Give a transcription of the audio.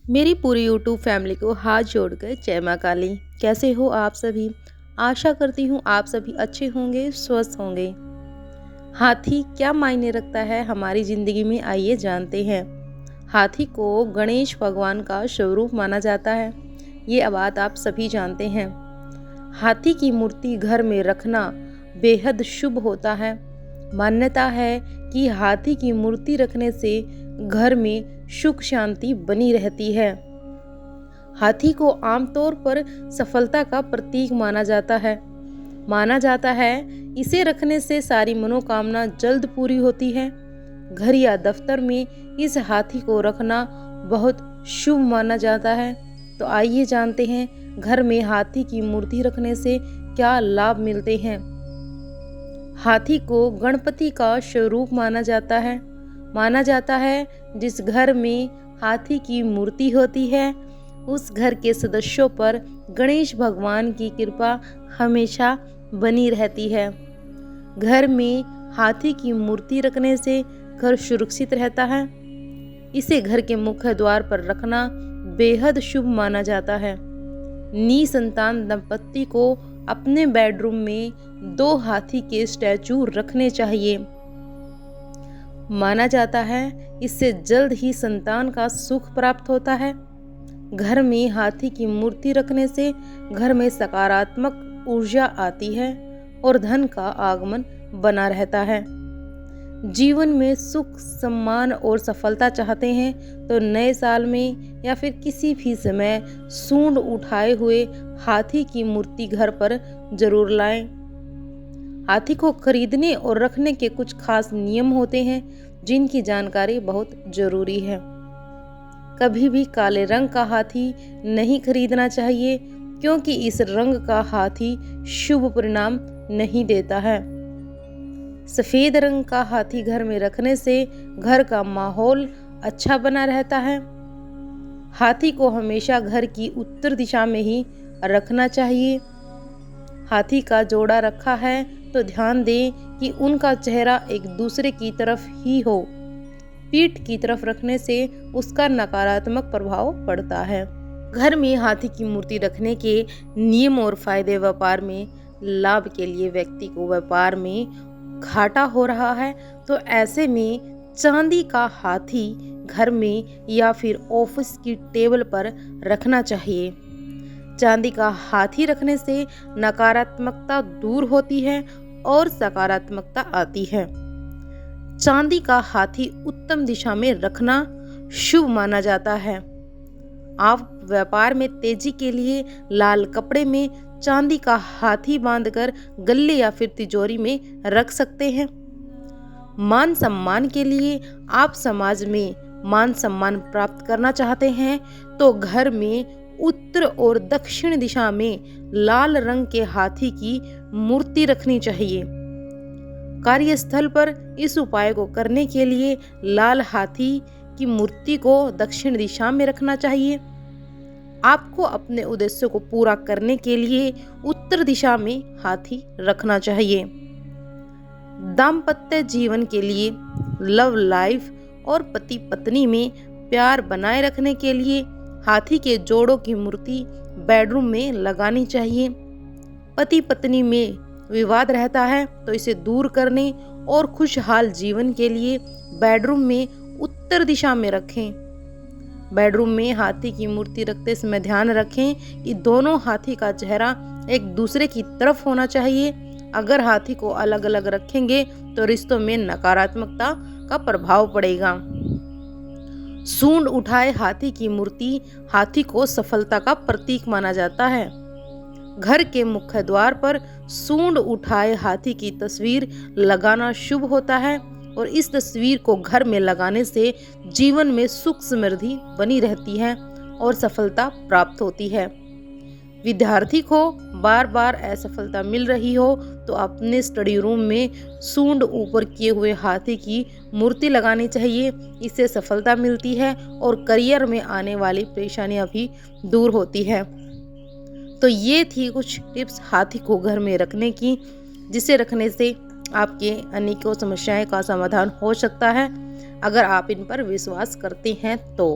मेरी पूरी YouTube family को हाथ जोड़कर जय माँ काली। कैसे हो आप सभी? आशा करती हूँ आप सभी अच्छे होंगे, स्वस्थ होंगे। हाथी क्या मायने रखता है हमारी ज़िंदगी में, आइए जानते हैं। हाथी को गणेश भगवान का स्वरूप माना जाता है, ये बात आप सभी जानते हैं। हाथी की मूर्ति घर में रखना बेहद शुभ होता है। मान्यता है कि हाथी की मूर्ति रखने से घर में सुख शांति बनी रहती है। हाथी को आमतौर पर सफलता का प्रतीक माना जाता है। इसे रखने से सारी मनोकामना जल्द पूरी होती है। घर या दफ्तर में इस हाथी को रखना बहुत शुभ माना जाता है। तो आइए जानते हैं घर में हाथी की मूर्ति रखने से क्या लाभ मिलते हैं। हाथी को गणपति का स्वरूप माना जाता है। जिस घर में हाथी की मूर्ति होती है उस घर के सदस्यों पर गणेश भगवान की कृपा हमेशा बनी रहती है। घर में हाथी की मूर्ति रखने से घर सुरक्षित रहता है। इसे घर के मुख्य द्वार पर रखना बेहद शुभ माना जाता है। निसंतान दंपत्ति को अपने बेडरूम में 2 हाथी के स्टैचू रखने चाहिए। माना जाता है इससे जल्द ही संतान का सुख प्राप्त होता है। घर में हाथी की मूर्ति रखने से घर में सकारात्मक ऊर्जा आती है और धन का आगमन बना रहता है। जीवन में सुख, सम्मान और सफलता चाहते हैं तो नए साल में या फिर किसी भी समय सूंड उठाए हुए हाथी की मूर्ति घर पर जरूर लाएं। हाथी को खरीदने और रखने के कुछ खास नियम होते हैं जिनकी जानकारी बहुत जरूरी है। कभी भी काले रंग का हाथी नहीं खरीदना चाहिए क्योंकि इस रंग का हाथी शुभ परिणाम नहीं देता है। सफेद रंग का हाथी घर में रखने से घर का माहौल अच्छा बना रहता है। हाथी को हमेशा घर की उत्तर दिशा में ही रखना चाहिए। हाथी का जोड़ा रखा है तो ध्यान दें कि उनका चेहरा एक दूसरे की तरफ ही हो। पीठ की तरफ रखने से उसका नकारात्मक प्रभाव पड़ता है। घर में हाथी की मूर्ति रखने के नियम और फायदे। व्यापार में लाभ के लिए व्यक्ति को व्यापार में घाटा हो रहा है तो ऐसे में चांदी का हाथी घर में या फिर ऑफिस की टेबल पर रखना चाहिए। चांदी का हाथी रखने से नकारात्मकता दूर होती है और सकारात्मकता आती है। चांदी का हाथी उत्तम दिशा में रखना शुभ माना जाता है। आप व्यापार में तेजी के लिए लाल कपड़े में चांदी का हाथी बांधकर गले या फिर तिजोरी में रख सकते हैं। मान सम्मान के लिए आप समाज में मान सम्मान प्राप्त करना चाहते हैं तो घर में उत्तर और दक्षिण दिशा में लाल रंग के हाथी की मूर्ति रखनी चाहिए। कार्यस्थल पर इस उपाय को करने के लिए लाल हाथी की मूर्ति को दक्षिण दिशा में रखना चाहिए। आपको अपने उद्देश्य को पूरा करने के लिए उत्तर दिशा में हाथी रखना चाहिए। दाम्पत्य जीवन के लिए, लव लाइफ और पति पत्नी में प्यार बनाए रखने के लिए हाथी के जोड़ों की मूर्ति बेडरूम में लगानी चाहिए। पति पत्नी में विवाद रहता है तो इसे दूर करने और खुशहाल जीवन के लिए बेडरूम में उत्तर दिशा में रखें। बेडरूम में हाथी की मूर्ति रखते समय ध्यान रखें कि दोनों हाथी का चेहरा एक दूसरे की तरफ होना चाहिए। अगर हाथी को अलग अलग रखेंगे तो रिश्तों में नकारात्मकता का प्रभाव पड़ेगा। सूंड उठाए हाथी की मूर्ति हाथी को सफलता का प्रतीक माना जाता है। घर के मुख्य द्वार पर सूंड उठाए हाथी की तस्वीर लगाना शुभ होता है और इस तस्वीर को घर में लगाने से जीवन में सुख समृद्धि बनी रहती है और सफलता प्राप्त होती है। विद्यार्थी को बार बार असफलता मिल रही हो तो अपने स्टडी रूम में सूंड ऊपर किए हुए हाथी की मूर्ति लगानी चाहिए। इससे सफलता मिलती है और करियर में आने वाली परेशानियां भी दूर होती है। तो ये थी कुछ टिप्स हाथी को घर में रखने की, जिसे रखने से आपके अनेकों समस्याएं का समाधान हो सकता है अगर आप इन पर विश्वास करते हैं तो।